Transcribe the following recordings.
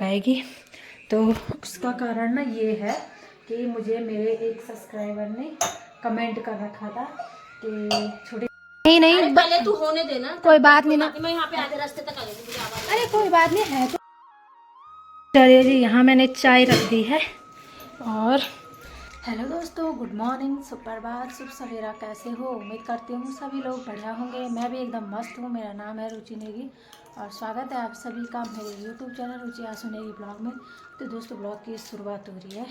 आएगी। तो उसका कारण ना ये है कि मुझे मेरे एक सब्सक्राइबर ने कमेंट कर रखा था कि छोटे नहीं पहले तू होने देना, कोई बात नहीं ना, मैं यहाँ पे आधे रास्ते तक आ गई थी। अरे कोई बात नहीं है तो। चलिए जी, यहाँ मैंने चाय रख दी है। और हेलो दोस्तों, गुड मॉर्निंग, सुप्रभात, शुभ सवेरा। कैसे हो? उम्मीद करती हूँ सभी लोग बढ़िया होंगे। मैं भी एकदम मस्त हूँ। मेरा नाम है रुचि नेगी और स्वागत है आप सभी का मेरे यूट्यूब चैनल रुचि आसू नेगी ब्लॉग में। तो दोस्तों, ब्लॉग की शुरुआत हो रही है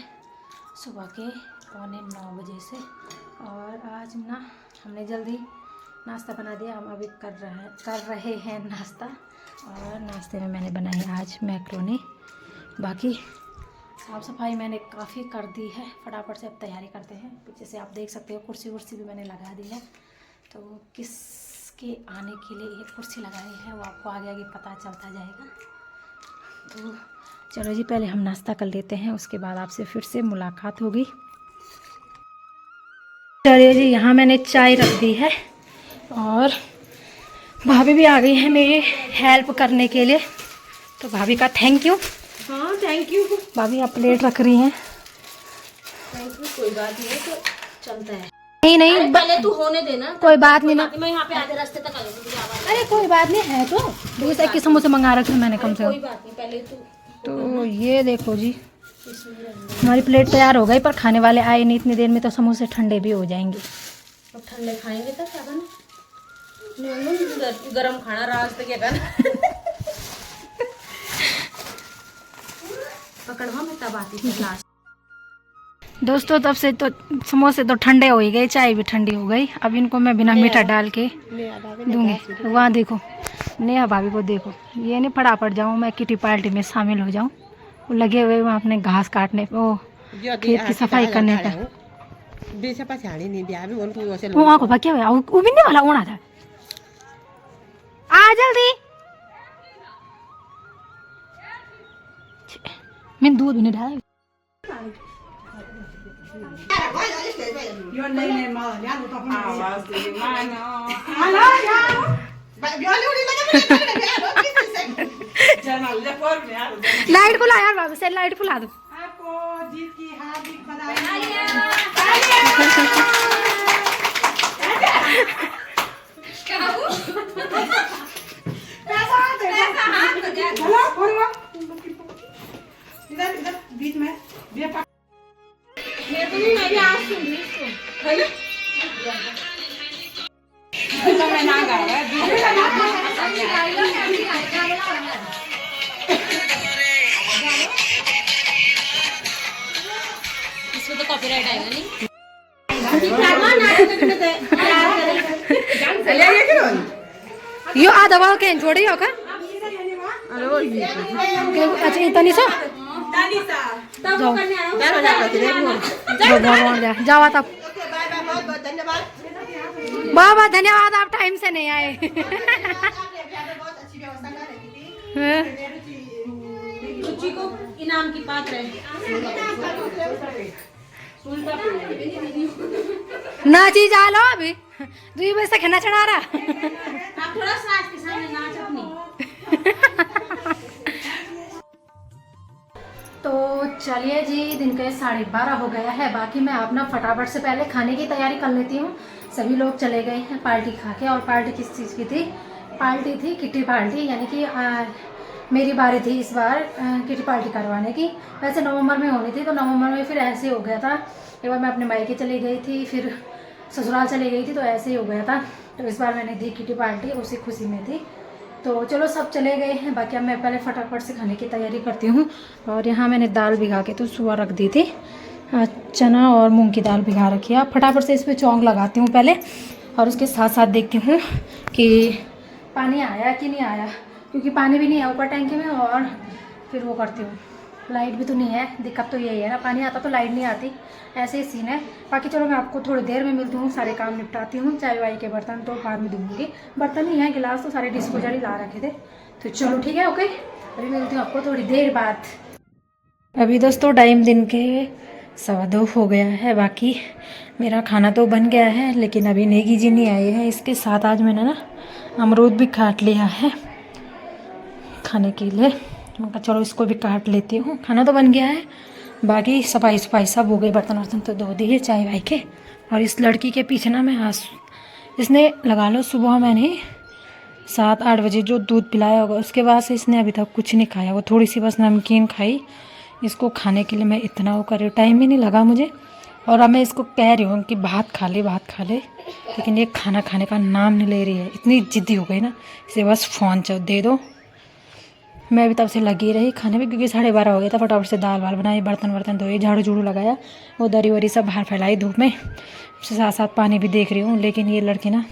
सुबह के 8:45 बजे से। और आज ना हमने जल्दी नाश्ता बना दिया। हम अभी कर रहे हैं नाश्ता। और नाश्ते में मैंने बनाई आज मैक्रोनी। बाकी साफ़ सफाई मैंने काफ़ी कर दी है। फटाफट से अब तैयारी करते हैं। पीछे से आप देख सकते हो कुर्सी वुर्सी भी मैंने लगा दी है। तो किसके आने के लिए ये कुर्सी लगाई है वो आपको आगे आगे पता चलता जाएगा। तो चलो जी, पहले हम नाश्ता कर लेते हैं, उसके बाद आपसे फिर से मुलाकात होगी। चलिए जी, यहाँ मैंने चाय रख दी है और भाभी भी आ गई है मेरी हेल्प करने के लिए। तो भाभी का थैंक यू। हाँ, थैंक यू। भाभी आप प्लेट रख रही हैं। थैंक यू, कोई बात नहीं, तो चलता है। नहीं पहले तू होने देना, कोई बात नहीं ना, मैं यहाँ पे आधे रास्ते तक आ गई थी। अरे कोई बात नहीं है तो। 20-21 समोसे मंगा रखे मैंने कम से कोई कम। बात नहीं, पहले तू। तो ये देखो जी, हमारी प्लेट तैयार हो गई, पर खाने वाले आए नहीं इतनी देर में, तो समोसे ठंडे भी हो जाएंगे। अब ठंडे खाएंगे तो क्या बने? गरम खाना रास्ते के बना पकड़वा में तब आती थी लास्ट। दोस्तों, तब से तो समोसे तो ठंडे हो ही गए, चाय भी ठंडी हो गई। अब इनको मैं बिना मीठा डाल के दूंगी। वहाँ देखो नेहा भाभी को, देखो ये नहीं फटाफट जाऊँ मैं किटी पार्टी में शामिल हो जाऊँ। वो लगे हुए वहाँ अपने घास काटने पे, वो खेत की सफाई करने पे। वहाँ को क्या हुआ? वो भी नहीं वाला होना था। आ जल्दी, मैंने दूध भी नहीं डाला। लाइट बुला यार, बाबू से लाइट बुला दो। आपको जीत की हार्दिक बधाई। इधर इधर बीच में तो मैं ना गाया। इसमें तो कॉपीराइट आएगा नहीं। यो आधा वाल के जोड़ी हो का? अच्छा इतनी सो जाओ तब। बहुत बहुत धन्यवाद, आप टाइम से नहीं आए। रुचि को इनाम की पात्र है। नाची जा लो अभी 2 बजे तक नाचना आ रहा। आप थोड़ा सा आज के सामने नाच अपनी। तो चलिए जी, दिन के 12:30 हो गया है। बाकी मैं अपना फटाफट से पहले खाने की तैयारी कर लेती हूँ। सभी लोग चले गए हैं पार्टी खा के। और पार्टी किस चीज़ की थी? पार्टी थी किटी पार्टी, यानी कि मेरी बारी थी इस बार किटी पार्टी करवाने की। वैसे नवंबर में होनी थी, तो नवंबर में फिर ऐसे हो गया था। एक बार मैं अपने मायके चली गई थी, फिर ससुराल चली गई थी, तो ऐसे ही हो गया था। तो इस बार मैंने दी किटी पार्टी, उसी खुशी में थी। तो चलो सब चले गए हैं। बाकी अब मैं पहले फटाफट से खाने की तैयारी करती हूँ। और यहाँ मैंने दाल भिगा के तो सुबह रख दी थी, चना और मूंग की दाल भिगा रखी है। फटाफट से इस पर चौंक लगाती हूँ पहले, और उसके साथ साथ देखती हूँ कि पानी आया कि नहीं आया, क्योंकि पानी भी नहीं है ऊपर टैंकी में। और फिर वो करती हूँ, लाइट भी तो नहीं है। दिक्कत तो यही है ना, पानी आता तो लाइट नहीं आती, ऐसे ही सीन है। बाकी चलो मैं आपको थोड़ी देर में मिलती हूँ, सारे काम निपटाती हूँ। चाय वाई के बर्तन तो बाद में दूँगी, बर्तन ही है, गिलास तो सारे डिस्पोजल ही ला रखे थे। तो चलो ठीक है, ओके, अभी मिलती हूँ आपको थोड़ी देर बाद। अभी दोस्तों टाइम दिन के 2:15 हो गया है। बाकी मेरा खाना तो बन गया है, लेकिन अभी नेगी जी नहीं आए हैं। इसके साथ आज मैंने ना अमरूद भी काट लिया है खाने के लिए। मैं कहा चलो इसको भी काट लेती हूँ। खाना तो बन गया है, बाकी सफाई सब हो गई, बर्तन वर्तन तो धो दिए चाय वाई के। और इस लड़की के पीछे ना मैं इसने लगा लो सुबह मैंने 7-8 बजे जो दूध पिलाया होगा उसके बाद से इसने अभी तक कुछ नहीं खाया। वो थोड़ी सी बस नमकीन खाई। इसको खाने के लिए मैं इतना वो कर रही हूँ, टाइम ही नहीं लगा मुझे। और अब मैं इसको कह रही हूँ कि भात खा ले, लेकिन ये खाना खाने का नाम नहीं ले रही है। इतनी जिद्दी हो गई ना, इसे बस फ़ोन दे दो। मैं भी तब से लगी रही खाने में, क्योंकि 12:30 हो गया था। फटाफट से दाल वाल बनाई, बर्तन वर्तन धोए, झाड़ू झूड़ू लगाया, वो दरी वरी सब बाहर फैलाई धूप में। उसके साथ साथ पानी भी देख रही हूँ। लेकिन ये लड़की ना,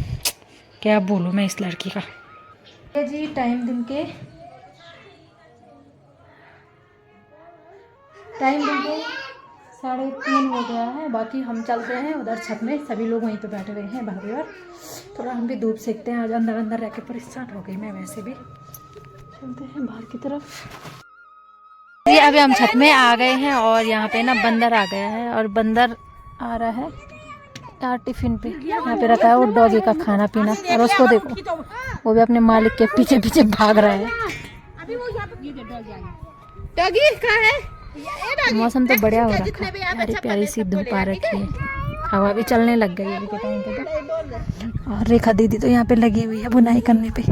क्या बोलूँ मैं इस लड़की का। जी टाइम दिन के 3:30 हो गया है। बाकी हम चलते हैं उधर छत में, सभी लोग वहीं पे बैठे हुए हैं बाहर और थोड़ा हम भी धूप सेकते हैं। आज अंदर रह के परेशान हो गई मैं, वैसे भी चलते हैं बाहर की तरफ। ये अभी हम छत में आ गए हैं और यहाँ पे ना बंदर आ गया है और बंदर आ रहा है यार टिफिन पे। यहाँ पे रखा है वो डॉगी का खाना पीना और उसको देखो वो भी अपने मालिक के पीछे पीछे भाग रहा है। डॉगी कहाँ है? मौसम तो बढ़िया हो रखा है, प्यारी प्यारी सी धूप आ रखी है, हवा भी चलने लग गई अभी के टाइम पे तो। और रेखा दीदी तो यहाँ पे लगी हुई है बुनाई करने पे,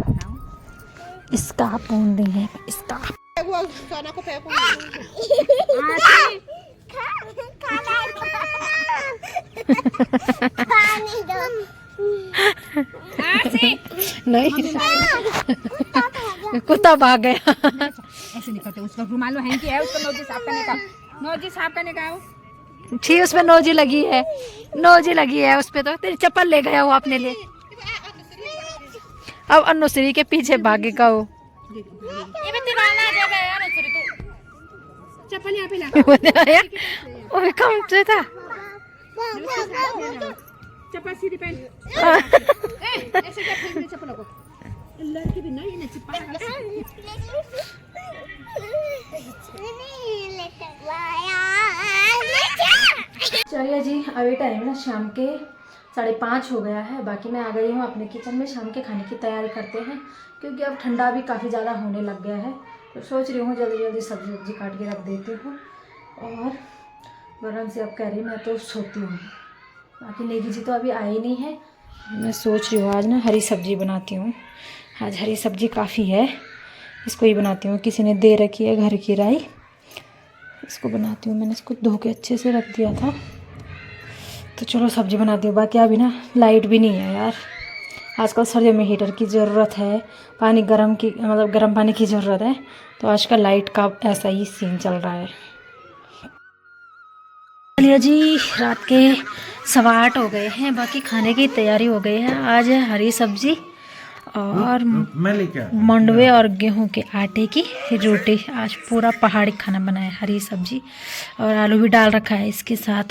इसका पून रही है इसका। नहीं कुत्ता भाग गया। ऐसे नहीं करते, उसका रुमाल है कि है, उसका नोजी साफ करने का छी उसमें नोजी लगी है उस पे। तो तेरी चप्पल ले गया वो अपने लिए, अब अनुश्री के पीछे भागेगा वो। चप्पल यहाँ पे लगा वो कम से था चप्पल सीधी पहन। ऐसे क्या फेंक दे चप्पलों को, लड़की भी नहीं चिपका। चलिए जी अभी टाइम ना शाम के 5:30 हो गया है। बाकी मैं आ गई हूँ अपने किचन में, शाम के खाने की तैयारी करते हैं क्योंकि अब ठंडा भी काफ़ी ज़्यादा होने लग गया है। तो सोच रही हूँ जल्दी सब्जी काट के रख देती हूँ। और वरन से अब कह रही मैं तो सोती हूँ। बाकी नेगी जी तो अभी आई नहीं है। मैं सोच रही हूँ आज ना हरी सब्जी बनाती हूँ। आज हरी सब्जी काफ़ी है, इसको ही बनाती हूँ। किसी ने दे रखी है घर की राई, इसको बनाती हूँ। मैंने इसको धो के अच्छे से रख दिया था, तो चलो सब्जी बनाती हूँ। बाकी अभी ना लाइट भी नहीं है यार, आजकल सर्दियों में हीटर की ज़रूरत है, पानी गर्म पानी की ज़रूरत है। तो आजकल लाइट का ऐसा ही सीन चल रहा है। चलिए जी रात के 8:15 हो गए हैं। बाकी खाने की तैयारी हो गई है। आज है हरी सब्जी और मंडवे और गेहूं के आटे की रोटी। आज पूरा पहाड़ी खाना बना है, हरी सब्जी और आलू भी डाल रखा है इसके साथ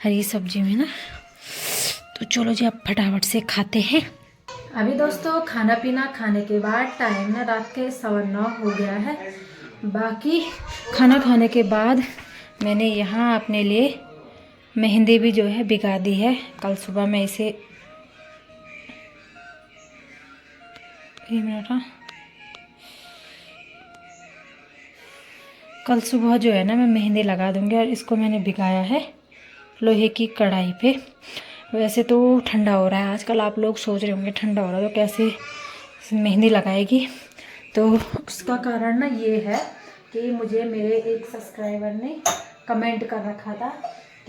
हरी सब्जी में ना। तो चलो जी अब फटाफट से खाते हैं। अभी दोस्तों खाना पीना खाने के बाद टाइम ना रात के 9:15 हो गया है। बाकी खाना खाने के बाद मैंने यहाँ अपने लिए मेहंदी भी जो है भिगा दी है। कल सुबह मैं इसे 1 मिनट कल सुबह जो है ना मैं मेहंदी लगा दूँगी। और इसको मैंने भिगाया है लोहे की कढ़ाई पे। वैसे तो ठंडा हो रहा है आजकल, आप लोग सोच रहे होंगे ठंडा हो रहा है तो कैसे मेहंदी लगाएगी। तो उसका कारण ना ये है कि मुझे मेरे एक सब्सक्राइबर ने कमेंट कर रखा था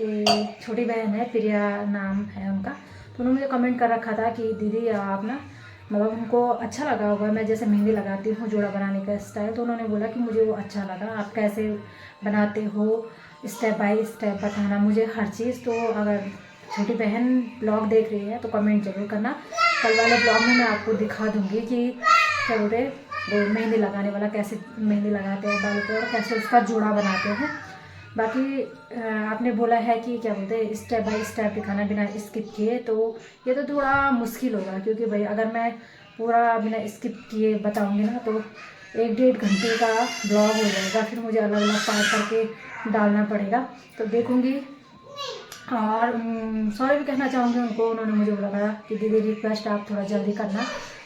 कि छोटी बहन है प्रिया नाम है उनका, तो उन्होंने मुझे कमेंट कर रखा था कि दीदी आप ना उनको अच्छा लगा होगा मैं जैसे मेहंदी लगाती हूँ जोड़ा बनाने का स्टाइल। तो उन्होंने बोला कि मुझे वो अच्छा लगा, आप कैसे बनाते हो स्टेप बाय स्टेप बताना मुझे हर चीज़। तो अगर छोटी बहन ब्लॉग देख रही है तो कमेंट जरूर करना। कल वाले ब्लॉग में मैं आपको दिखा दूँगी कि क्या बोलते वो मेहंदी लगाने वाला कैसे मेहंदी लगाते हैं बालों पे और कैसे उसका जोड़ा बनाते हैं। बाकी आपने बोला है कि क्या बोलते हैं स्टेप बाय स्टेप दिखाना बिना स्किप किए, तो ये तो थोड़ा मुश्किल होगा क्योंकि भाई अगर मैं पूरा बिना स्किप किए बताऊंगी ना तो 1-1.5 घंटे का ब्लॉग हो जाएगा, फिर मुझे अलग अलग पार्ट करके डालना पड़ेगा। तो देखूंगी। और सॉरी भी कहना चाहूँगी उनको, उन्होंने मुझे बोला था कि दीदी रिक्वेस्ट आप थोड़ा जल्दी करना।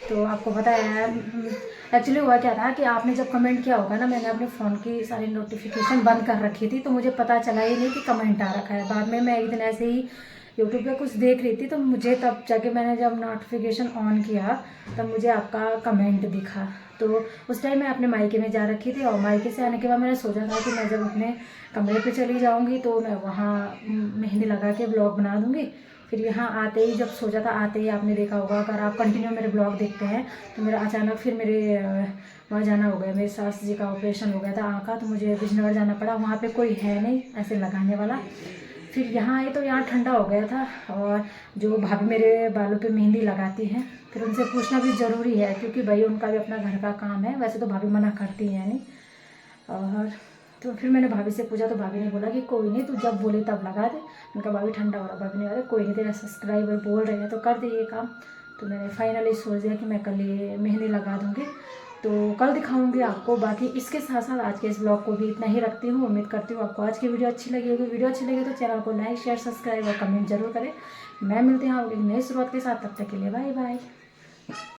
तो आपको पता है एक्चुअली हुआ क्या था कि आपने जब कमेंट किया होगा ना, मैंने अपने फ़ोन की सारी नोटिफिकेशन बंद कर रखी थी, तो मुझे पता चला ही नहीं कि कमेंट आ रखा है। बाद में मैं एक दिन ऐसे ही यूट्यूब पे कुछ देख रही थी, तो मुझे तब जाके मैंने जब नोटिफिकेशन ऑन किया तब मुझे आपका कमेंट दिखा। तो उस टाइम मैं अपने मायके में जा रखी थी, और मायके से आने के बाद मैंने सोचा था कि मैं जब अपने कमरे पे चली जाऊंगी तो मैं वहाँ मेहंदी लगा के ब्लॉग बना दूंगी। फिर यहाँ आते ही, जब सोचा था आते ही, आपने देखा होगा अगर आप कंटिन्यू मेरे ब्लॉग देखते हैं, तो मेरा अचानक फिर मेरे वहाँ जाना हो गया। मेरे सास जी का ऑपरेशन हो गया था आँख का, तो मुझे बिजनौर जाना पड़ा। वहाँ पे कोई है नहीं ऐसे लगाने वाला। फिर यहाँ आए तो यहाँ ठंडा हो गया था, और जो भाभी मेरे बालों पे मेहंदी लगाती हैं, फिर उनसे पूछना भी ज़रूरी है, क्योंकि भाई उनका भी अपना घर का काम है। वैसे तो भाभी मना करती है नहीं। और तो फिर मैंने भाभी से पूछा, तो भाभी ने बोला कि कोई नहीं, तू जब बोले तब लगा दे। उनका भाभी ठंडा हो रहा, भाभी ने बोला कोई नहीं, तेरा सब्सक्राइबर बोल रहे हैं तो कर दे ये काम। तो मैंने फाइनली सोच दिया कि मैं कल ये मेहंदी लगा दूँगी, तो कल दिखाऊंगी आपको। बाकी इसके साथ साथ आज के इस ब्लॉग को भी इतना ही रखती हूँ। उम्मीद करती हूँ आपको आज की वीडियो अच्छी लगी होगी। वीडियो अच्छी लगी तो चैनल को लाइक, शेयर, सब्सक्राइब और कमेंट जरूर करें। मैं मिलती हूँ आपको एक नई शुरुआत के साथ, तब तक के लिए बाय बाय।